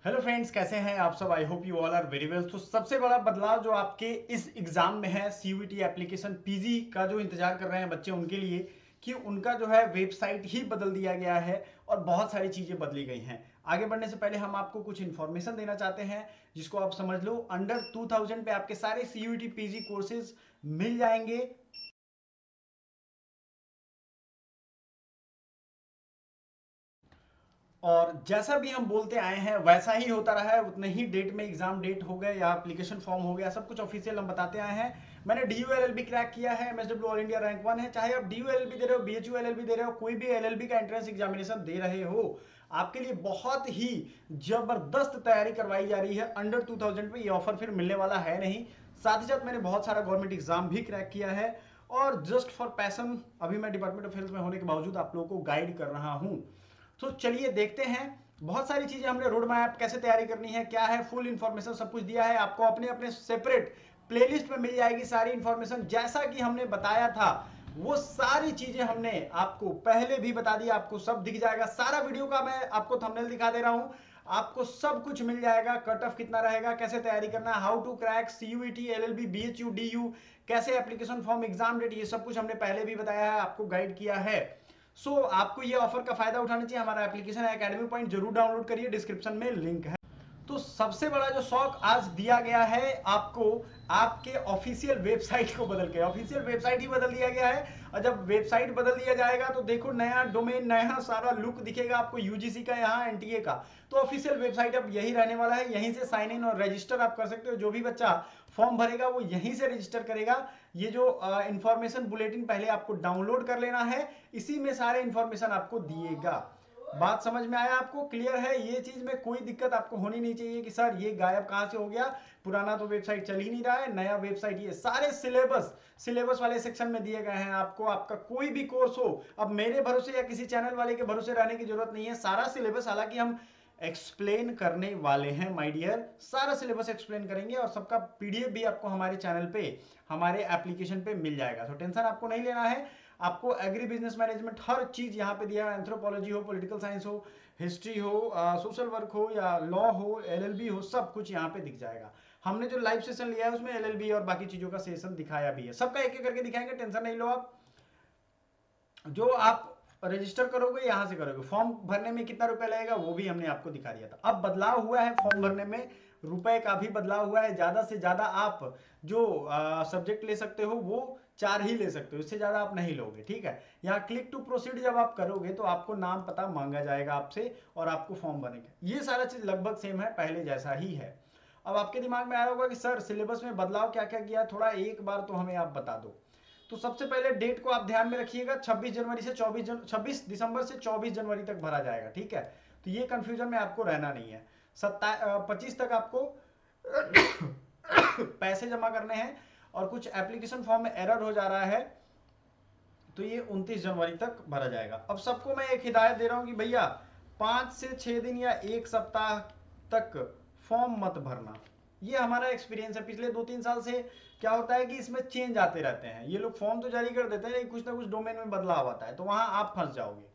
Hello friends, कैसे हैं आप सब। I hope you all are very well. तो सबसे बड़ा बदलाव जो आपके इस एग्जाम में है, सीयूईटी एप्लीकेशन पीजी का जो इंतजार कर रहे हैं बच्चे उनके लिए, कि उनका जो है वेबसाइट ही बदल दिया गया है और बहुत सारी चीजें बदली गई हैं। आगे बढ़ने से पहले हम आपको कुछ इन्फॉर्मेशन देना चाहते हैं जिसको आप समझ लो। अंडर 2000 पे आपके सारे सीयूईटी पीजी कोर्सेज मिल जाएंगे। और जैसा भी हम बोलते आए हैं वैसा ही होता रहा है। उतने ही डेट में एग्जाम डेट हो गए या एप्लीकेशन फॉर्म हो गया, सब कुछ ऑफिशियल हम बताते आए हैं। मैंने D U L L B crack किया है, एमएसडब्ल्यू ऑल इंडिया रैंक 1 है। चाहे आप D U L L B दे रहे हो, B H U L L B दे रहे हो, कोई भी एल एल बी का एंट्रेंस एग्जामिनेशन दे रहे हो, आपके लिए बहुत ही जबरदस्त तैयारी करवाई जा रही है। अंडर 2000 पे ये ऑफर फिर मिलने वाला है नहीं। साथ ही साथ मैंने बहुत सारा गवर्नमेंट एग्जाम भी क्रैक किया है और जस्ट फॉर पैसन अभी मैं डिपार्टमेंट ऑफ हेल्थ में होने के बावजूद आप लोगों को गाइड कर रहा हूं। तो चलिए देखते हैं। बहुत सारी चीजें हमने रोड मैप कैसे तैयारी करनी है, क्या है, फुल इंफॉर्मेशन सब कुछ दिया है आपको। अपने अपने सेपरेट प्लेलिस्ट में मिल जाएगी सारी इंफॉर्मेशन। जैसा कि हमने बताया था वो सारी चीजें हमने आपको पहले भी बता दी, आपको सब दिख जाएगा। सारा वीडियो का मैं आपको थंबनेल दिखा दे रहा हूं, आपको सब कुछ मिल जाएगा। कट ऑफ कितना रहेगा, कैसे तैयारी करना है, how to crack CUET LLB BHU DU, कैसे एप्लीकेशन फॉर्म एग्जाम डेट, ये सब कुछ हमने पहले भी बताया है, आपको गाइड किया है। आपको ये ऑफर का फायदा उठाना चाहिए। हमारा एप्लीकेशन है एकेडमी पॉइंट, जरूर डाउनलोड करिए, डिस्क्रिप्शन में लिंक है। तो सबसे बड़ा जो शौक आज दिया गया है आपको, आपके ऑफिशियल वेबसाइट को बदल के, ऑफिशियल वेबसाइट ही बदल दिया गया है। और जब वेबसाइट बदल दिया जाएगा तो देखो नया डोमेन, नया सारा लुक दिखेगा आपको यूजीसी का, यहाँ एनटीए का। तो ऑफिशियल वेबसाइट अब यही रहने वाला है। यहीं से साइन इन और रजिस्टर आप कर सकते हो। जो भी बच्चा फॉर्म भरेगा वो यहीं से रजिस्टर करेगा। ये जो इंफॉर्मेशन बुलेटिन पहले आपको डाउनलोड कर लेना है, इसी में सारे इंफॉर्मेशन आपको दिएगा। बात समझ में आया आपको, क्लियर है। ये चीज में कोई दिक्कत आपको होनी नहीं चाहिए कि सर ये गायब कहां से हो गया, पुराना तो वेबसाइट चल ही नहीं रहा है, नया वेबसाइट। ये सारे सिलेबस वाले सेक्शन में दिए गए हैं आपको। आपका कोई भी कोर्स हो, अब मेरे भरोसे या किसी चैनल वाले के भरोसे रहने की जरूरत नहीं है। सारा सिलेबस हालांकि हम एक्सप्लेन करने वाले हैं माय डियर, सारा सिलेबस एक्सप्लेन करेंगे और सबका पीडीएफ भी आपको हमारे चैनल पे, हमारे एप्लीकेशन पे मिल जाएगा। तो टेंशन आपको नहीं लेना है। आपको एग्री बिजनेस मैनेजमेंट हर चीज यहाँ पे दिया है। एंथ्रोपोलॉजी हो, पॉलिटिकल साइंस हो, हिस्ट्री हो, सोशल वर्क हो या लॉ हो, एलएलबी हो, सब कुछ यहाँ पे दिख जाएगा। हमने जो लाइव सेशन लिया है उसमें एलएलबी और बाकी चीजों का सेशन दिखाया भी है। सबका एक एक करके दिखाएंगे, टेंशन नहीं लो आप। जो आप रजिस्टर करोगे यहां से करोगे, फॉर्म भरने में कितना रुपया लगेगा वो भी हमने आपको दिखा दिया था। अब बदलाव हुआ है फॉर्म भरने में, रुपए का भी बदलाव हुआ है। ज्यादा से ज्यादा आप जो सब्जेक्ट ले सकते हो वो 4 ही ले सकते हो, इससे ज्यादा आप नहीं लोगे। ठीक है, यहाँ क्लिक टू प्रोसीड जब आप करोगे तो आपको नाम पता मांगा जाएगा आपसे और आपको फॉर्म भरेगा। ये सारा चीज लगभग सेम है, पहले जैसा ही है। अब आपके दिमाग में आ रहा होगा कि सर सिलेबस में बदलाव क्या क्या किया, थोड़ा एक बार तो हमें आप बता दो। तो सबसे पहले डेट को आप ध्यान में रखिएगा, 26 जनवरी से 26 दिसंबर से 24 जनवरी तक भरा जाएगा। ठीक है, तो ये कंफ्यूजन में आपको रहना नहीं है। 25 तक आपको पैसे जमा करने हैं और कुछ एप्लीकेशन फॉर्म में एरर हो जा रहा है तो ये 29 जनवरी तक भरा जाएगा। अब सबको मैं एक हिदायत दे रहा हूं कि भैया 5 से 6 दिन या एक सप्ताह तक फॉर्म मत भरना। ये हमारा एक्सपीरियंस है पिछले 2-3 साल से। क्या होता है कि इसमें चेंज आते रहते हैं, ये लोग फॉर्म तो जारी कर देते हैं लेकिन कुछ ना कुछ डोमेन में बदलाव आता है, तो वहां आप फंस जाओगे।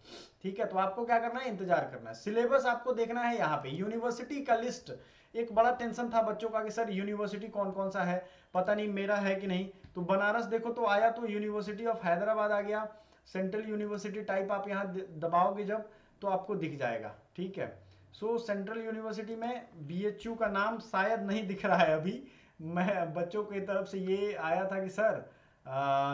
ठीक है, तो आपको क्या करना है, इंतजार करना है। सिलेबस आपको देखना है यहाँ पे, यूनिवर्सिटी का लिस्ट। एक बड़ा टेंशन था बच्चों का कि सर यूनिवर्सिटी कौन कौन सा है, पता नहीं मेरा है कि नहीं। तो बनारस देखो तो आया, तो यूनिवर्सिटी ऑफ हैदराबाद आ गया। सेंट्रल यूनिवर्सिटी टाइप आप यहाँ दबाओगे जब तो आपको दिख जाएगा। ठीक है, सेंट्रल यूनिवर्सिटी में बीएचयू का नाम शायद नहीं दिख रहा है अभी। मैं बच्चों की तरफ से ये आया था कि सर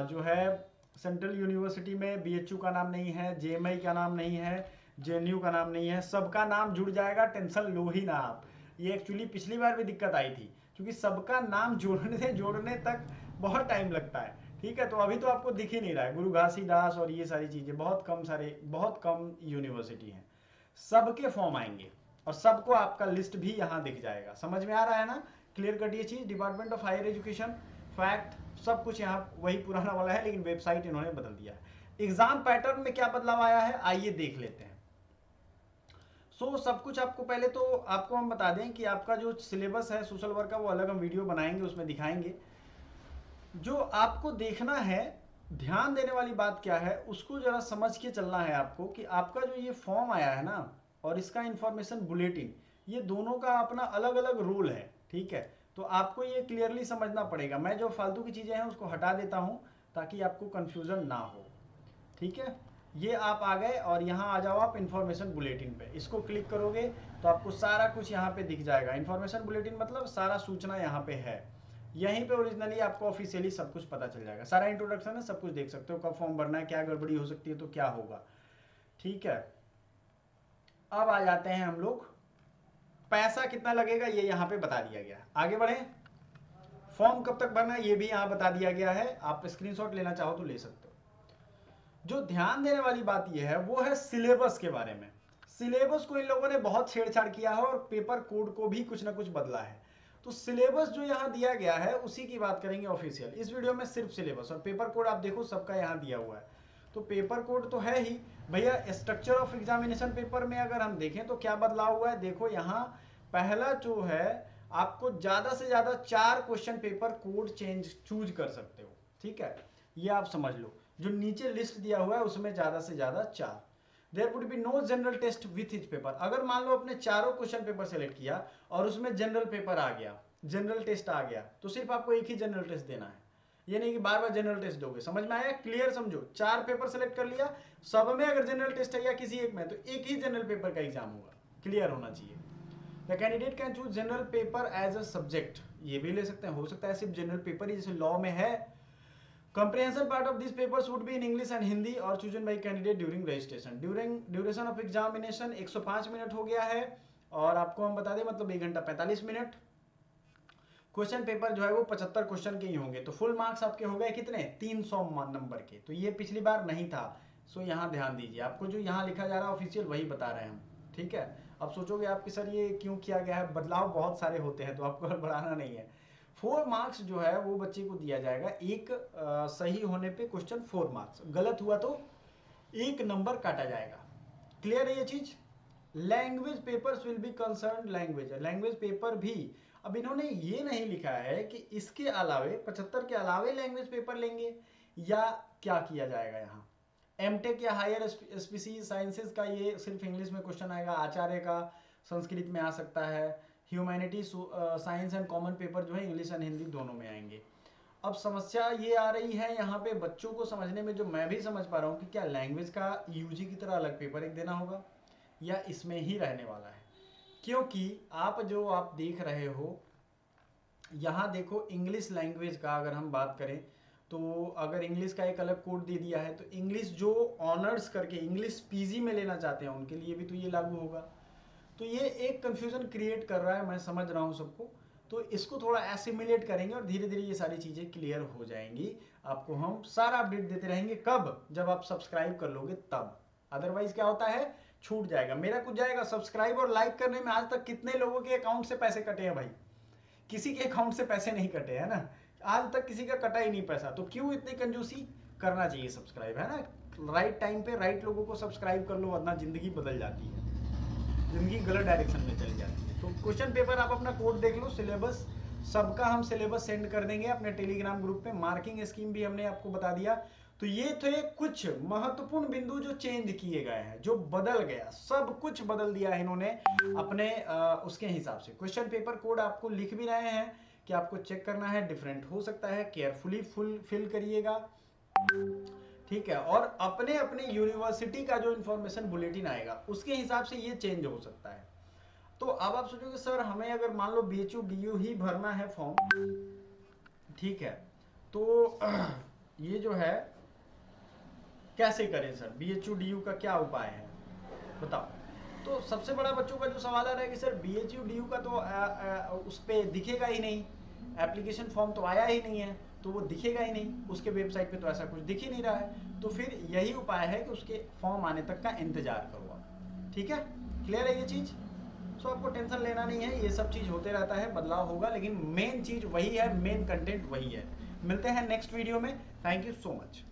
जो है सेंट्रल यूनिवर्सिटी में बीएचयू का नाम नहीं है, जेएमआई का नाम नहीं है, जेएनयू का नाम नहीं है, सबका नाम जुड़ जाएगा, टेंशन लो ही ना आप। ये एक्चुअली पिछली बार भी दिक्कत आई थी क्योंकि सबका नाम जोड़ने तक बहुत टाइम लगता है। ठीक है, तो अभी तो आपको दिख ही नहीं रहा है, गुरु घासीदास और ये सारी चीजें, बहुत कम यूनिवर्सिटी हैं। सबके फॉर्म आएंगे और सबको आपका लिस्ट भी यहाँ दिख जाएगा। समझ में आ रहा है ना, क्लियर कट ये चीज। Department of higher education fact सब कुछ यहाँ वही पुराना वाला है, लेकिन वेबसाइट इन्होंने बदल दिया है। एग्जाम पैटर्न में क्या बदलाव आया है आइए देख लेते हैं। सब कुछ आपको पहले तो आपको हम बता दें कि आपका जो सिलेबस है सोशल वर्क का वो अलग हम वीडियो बनाएंगे, उसमें दिखाएंगे। जो आपको देखना है, ध्यान देने वाली बात क्या है उसको जरा समझ के चलना है आपको कि आपका जो ये फॉर्म आया है ना और इसका इंफॉर्मेशन बुलेटिन, ये दोनों का अपना अलग अलग रोल है, ठीक है। तो आपको ये क्लियरली समझना पड़ेगा। मैं जो फालतू की चीज़ें हैं उसको हटा देता हूँ ताकि आपको कन्फ्यूज़न ना हो, ठीक है। ये आप आ गए और यहाँ आ जाओ आप इन्फॉर्मेशन बुलेटिन पे, इसको क्लिक करोगे तो आपको सारा कुछ यहाँ पे दिख जाएगा। इन्फॉर्मेशन बुलेटिन मतलब सारा सूचना यहाँ पे है। यहीं पे ओरिजिनली आपको ऑफिशियली सब कुछ पता चल जाएगा, सारा इंट्रोडक्शन है, सब कुछ देख सकते हो, कब फॉर्म भरना है, क्या गड़बड़ी हो सकती है तो क्या होगा, ठीक है। अब आ जाते हैं हम लोग, पैसा कितना लगेगा ये यहाँ पे बता दिया गया। आगे बढ़े, फॉर्म कब तक भरना है ये भी यहाँ बता दिया गया है, आप स्क्रीनशॉट लेना चाहो तो ले सकते हो। जो ध्यान देने वाली बात यह है वो है सिलेबस के बारे में। सिलेबस को इन लोगों ने बहुत छेड़छाड़ किया है और पेपर कोड को भी कुछ ना कुछ बदला है। तो सिलेबस जो यहाँ दिया गया है उसी की बात करेंगे ऑफिशियल इस वीडियो में, सिर्फ सिलेबस। और पेपर कोड आप देखो सबका यहाँ दिया हुआ है। तो पेपर कोड तो है ही भैया। स्ट्रक्चर ऑफ एग्जामिनेशन पेपर में अगर हम देखें तो क्या बदलाव हुआ है, देखो यहाँ पहला जो है आपको ज्यादा से ज्यादा 4 क्वेश्चन पेपर कोड चूज कर सकते हो, ठीक है। ये आप समझ लो, जो नीचे लिस्ट दिया हुआ है उसमें ज्यादा से ज्यादा 4। There would be no general test with which paper. अगर मान लो अपने चारों क्वेश्चन पेपर सेलेक्ट किया और उसमें जनरल पेपर आ गया, जनरल टेस्ट आ गया, तो सिर्फ आपको एक ही जनरल टेस्ट देना है। ये नहीं कि बार बार जनरल टेस्ट दोगे। समझ में आया, क्लियर समझो। 4 पेपर सेलेक्ट कर लिया, सब में अगर जनरल टेस्ट है या किसी एक में, तो एक ही जनरल पेपर का एग्जाम होगा, क्लियर होना चाहिए। The candidate can choose general paper as a subject, ये भी ले सकते हैं, हो सकता है सिर्फ जनरल पेपर ही, जैसे लॉ में है। Comprehension part of these papers would be in English and Hindi or chosen by candidate during registration. Duration of examination 105 minute हो गया है और आपको हम बता दें मतलब 1 घंटा 45 मिनट। क्वेश्चन पेपर जो है वो 75 क्वेश्चन के ही होंगे। तो फुल मार्क्स आपके हो गए कितने, 300 नंबर के। तो ये पिछली बार नहीं था, सो यहाँ ध्यान दीजिए। आपको जो यहाँ लिखा जा रहा है ऑफिशियल वही बता रहे हैं हम, ठीक है। अब सोचोगे आप कि सर ये क्यों किया गया है, बदलाव बहुत सारे होते हैं तो आपको बढ़ाना नहीं है। 4 मार्क्स जो है वो बच्चे को दिया जाएगा। एक सही होने पे क्वेश्चन 4 मार्क्स, गलत हुआ तो 1 नंबर काटा जाएगा। क्लियर है ये चीज। Language papers will be concern language, language paper भी। अब इन्होंने ये नहीं लिखा है कि इसके अलावे 75 के अलावे लैंग्वेज पेपर लेंगे या क्या किया जाएगा। यहाँ एमटेक या हायर स्पीसीज साइंसेज का ये सिर्फ इंग्लिश में क्वेश्चन आएगा, आचार्य का संस्कृत में आ सकता है, humanity science and common paper जो है इंग्लिश एंड हिंदी दोनों में आएंगे। अब समस्या ये आ रही है यहाँ पे बच्चों को समझने में, जो मैं भी समझ पा रहा हूँ कि क्या लैंग्वेज का यूजी की तरह अलग पेपर एक देना होगा या इसमें ही रहने वाला है। क्योंकि आप जो आप देख रहे हो यहाँ देखो, इंग्लिश लैंग्वेज का अगर हम बात करें तो अगर इंग्लिश का एक अलग कोड दे दिया है तो इंग्लिश जो ऑनर्स करके इंग्लिश पीजी में लेना चाहते हैं उनके लिए भी तो ये लागू होगा। तो ये एक कंफ्यूजन क्रिएट कर रहा है, मैं समझ रहा हूँ सबको। तो इसको थोड़ा एसिमिलेट करेंगे और धीरे धीरे ये सारी चीज़ें क्लियर हो जाएंगी। आपको हम सारा अपडेट देते रहेंगे, कब, जब आप सब्सक्राइब कर लोगे तब। अदरवाइज क्या होता है, छूट जाएगा, मेरा कुछ जाएगा। सब्सक्राइब और लाइक करने में आज तक कितने लोगों के अकाउंट से पैसे कटे हैं भाई? किसी के अकाउंट से पैसे नहीं कटे, है ना, आज तक किसी का कटा ही नहीं पैसा। तो क्यों इतनी कंजूसी करना चाहिए सब्सक्राइब, है ना। राइट टाइम पे राइट लोगों को सब्सक्राइब कर लो, वरना जिंदगी बदल जाती है, जिंदगी गलत डायरेक्शन में चली जाती है। तो क्वेश्चन पेपर आप अपना कोड देख लो, सिलेबस सबका हम सिलेबस सेंड कर देंगे अपने टेलीग्राम ग्रुप पे। मार्किंग स्कीम भी हमने आपको बता दिया। तो ये थे कुछ महत्वपूर्ण बिंदु जो चेंज किए गए हैं, जो बदल गया, सब कुछ बदल दिया है इन्होंने अपने उसके हिसाब से। क्वेश्चन पेपर कोड आपको लिख भी रहे हैं कि आपको चेक करना है, डिफरेंट हो सकता है, केयरफुली फिल करिएगा, ठीक है। और अपने अपने यूनिवर्सिटी का जो इंफॉर्मेशन बुलेटिन आएगा उसके हिसाब से ये चेंज हो सकता है। तो अब आप सोचोगे सर हमें अगर मान लो BHU DU ही भरना है फॉर्म, ठीक है, तो ये जो है कैसे करें सर, BHU DU का क्या उपाय है बताओ। तो सबसे बड़ा बच्चों का जो सवाल आ रहा है कि सर BHU DU का तो उस पर दिखेगा ही नहीं, एप्लीकेशन फॉर्म तो आया ही नहीं है, तो वो दिखेगा ही नहीं, उसके वेबसाइट पे तो ऐसा कुछ दिख ही नहीं रहा है। तो फिर यही उपाय है कि उसके फॉर्म आने तक का इंतजार करो आप, ठीक है। क्लियर है ये चीज़। सो आपको टेंशन लेना नहीं है, ये सब चीज़ होते रहता है, बदलाव होगा, लेकिन मेन चीज़ वही है, मेन कंटेंट वही है। मिलते हैं नेक्स्ट वीडियो में। Thank you so much.